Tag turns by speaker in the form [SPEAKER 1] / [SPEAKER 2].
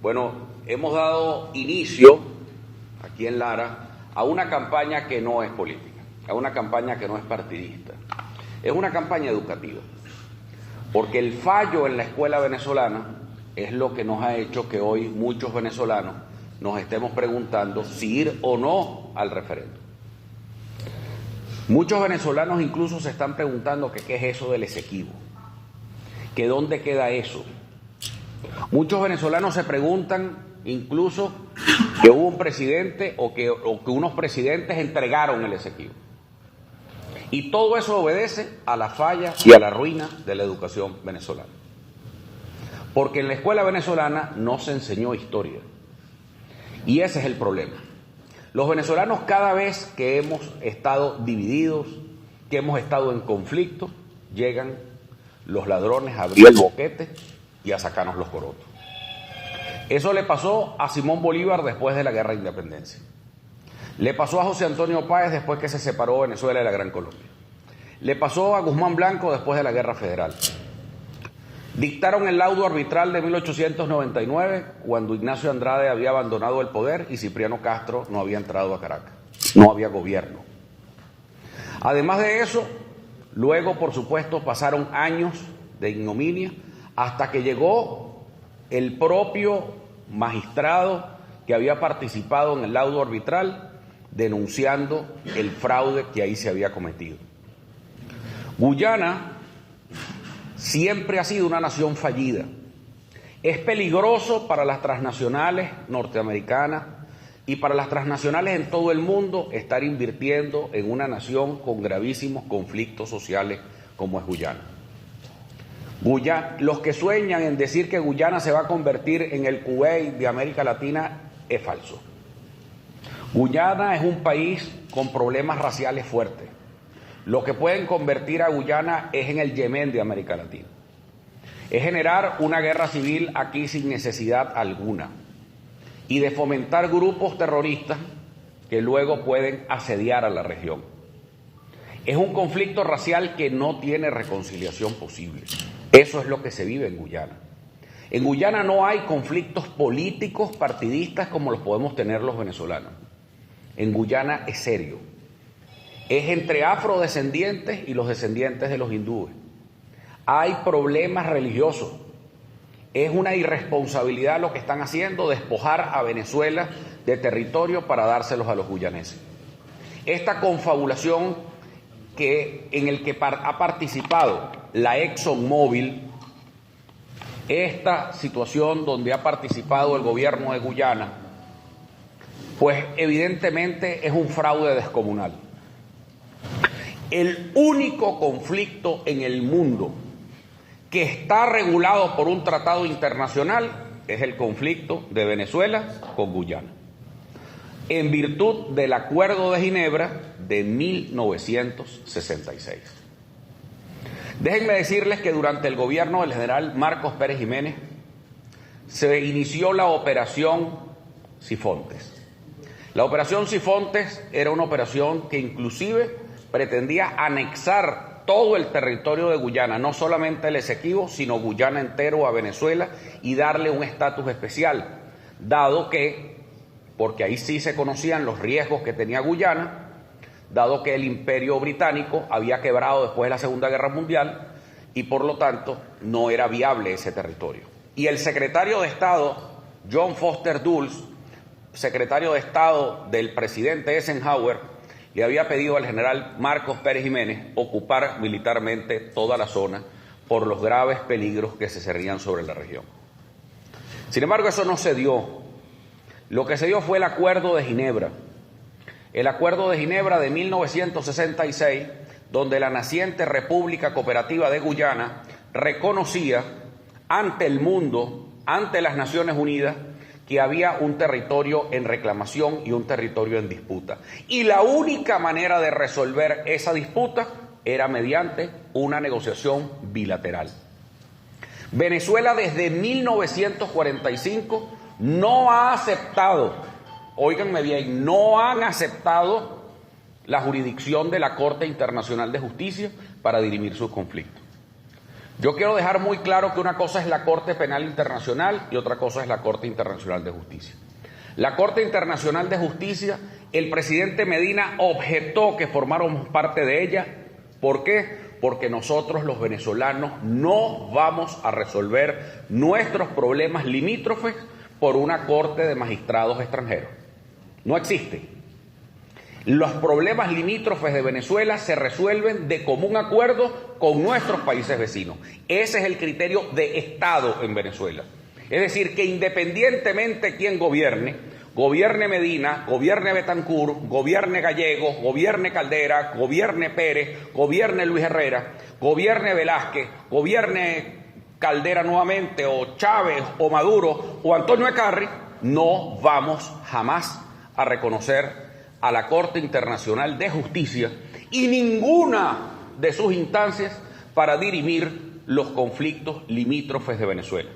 [SPEAKER 1] Bueno, hemos dado inicio aquí en Lara a una campaña que no es política, a una campaña que no es partidista, es una campaña educativa, porque el fallo en la escuela venezolana es lo que nos ha hecho que hoy muchos venezolanos nos estemos preguntando si ir o no al referéndum. Muchos venezolanos incluso se están preguntando que qué es eso del Esequibo, que dónde queda eso. Muchos venezolanos se preguntan incluso que hubo un presidente o que unos presidentes entregaron el Esequibo. Y todo eso obedece a la falla y a la ruina de la educación venezolana. Porque en la escuela venezolana no se enseñó historia. Y ese es el problema. Los venezolanos, cada vez que hemos estado divididos, que hemos estado en conflicto, llegan los ladrones a abrir el boquete y a sacarnos los corotos. Eso le pasó a Simón Bolívar después de la Guerra de Independencia. Le pasó a José Antonio Páez después que se separó Venezuela de la Gran Colombia. Le pasó a Guzmán Blanco después de la Guerra Federal. Dictaron el laudo arbitral de 1899 cuando Ignacio Andrade había abandonado el poder y Cipriano Castro no había entrado a Caracas. No había gobierno. Además de eso, luego, por supuesto, pasaron años de ignominia hasta que llegó el propio magistrado que había participado en el laudo arbitral denunciando el fraude que ahí se había cometido. Guyana siempre ha sido una nación fallida. Es peligroso para las transnacionales norteamericanas y para las transnacionales en todo el mundo estar invirtiendo en una nación con gravísimos conflictos sociales como es Guyana. Los que sueñan en decir que Guyana se va a convertir en el Kuwait de América Latina es falso. Guyana es un país con problemas raciales fuertes. Lo que pueden convertir a Guyana es en el Yemen de América Latina. Es generar una guerra civil aquí sin necesidad alguna y de fomentar grupos terroristas que luego pueden asediar a la región. Es un conflicto racial que no tiene reconciliación posible. Eso es lo que se vive en Guyana. En Guyana no hay conflictos políticos partidistas como los podemos tener los venezolanos. En Guyana es serio. Es entre afrodescendientes y los descendientes de los hindúes. Hay problemas religiosos. Es una irresponsabilidad lo que están haciendo, despojar a Venezuela de territorio para dárselos a los guyaneses. Esta confabulación en el que ha participado la ExxonMobil, esta situación donde ha participado el gobierno de Guyana, pues evidentemente es un fraude descomunal. El único conflicto en el mundo que está regulado por un tratado internacional es el conflicto de Venezuela con Guyana, en virtud del Acuerdo de Ginebra de 1966. Déjenme decirles que durante el gobierno del general Marcos Pérez Jiménez se inició la Operación Sifontes. La Operación Sifontes era una operación que inclusive pretendía anexar todo el territorio de Guyana, no solamente el Esequibo, sino Guyana entero a Venezuela y darle un estatus especial, dado que, porque ahí sí se conocían los riesgos que tenía Guyana, dado que el Imperio Británico había quebrado después de la Segunda Guerra Mundial y por lo tanto no era viable ese territorio. Y el secretario de Estado, John Foster Dulles, secretario de Estado del presidente Eisenhower, le había pedido al general Marcos Pérez Jiménez ocupar militarmente toda la zona por los graves peligros que se cernían sobre la región. Sin embargo, eso no se dio. Lo que se dio fue el Acuerdo de Ginebra. El Acuerdo de Ginebra de 1966, donde la naciente República Cooperativa de Guyana reconocía ante el mundo, ante las Naciones Unidas, que había un territorio en reclamación y un territorio en disputa. Y la única manera de resolver esa disputa era mediante una negociación bilateral. Venezuela desde 1945 no ha aceptado, óiganme bien, no han aceptado la jurisdicción de la Corte Internacional de Justicia para dirimir sus conflictos. Yo quiero dejar muy claro que una cosa es la Corte Penal Internacional y otra cosa es la Corte Internacional de Justicia. La Corte Internacional de Justicia, el presidente Medina objetó que formáramos parte de ella. ¿Por qué? Porque nosotros los venezolanos no vamos a resolver nuestros problemas limítrofes por una corte de magistrados extranjeros. No existe. Los problemas limítrofes de Venezuela se resuelven de común acuerdo con nuestros países vecinos. Ese es el criterio de Estado en Venezuela. Es decir, que independientemente quién gobierne Medina, gobierne Betancur, gobierne Gallegos, gobierne Caldera, gobierne Pérez, gobierne Luis Herrera, gobierne Velázquez, gobierne Caldera nuevamente, o Chávez, o Maduro, o Antonio Ecarri, no vamos jamás a reconocer a la Corte Internacional de Justicia y ninguna de sus instancias para dirimir los conflictos limítrofes de Venezuela.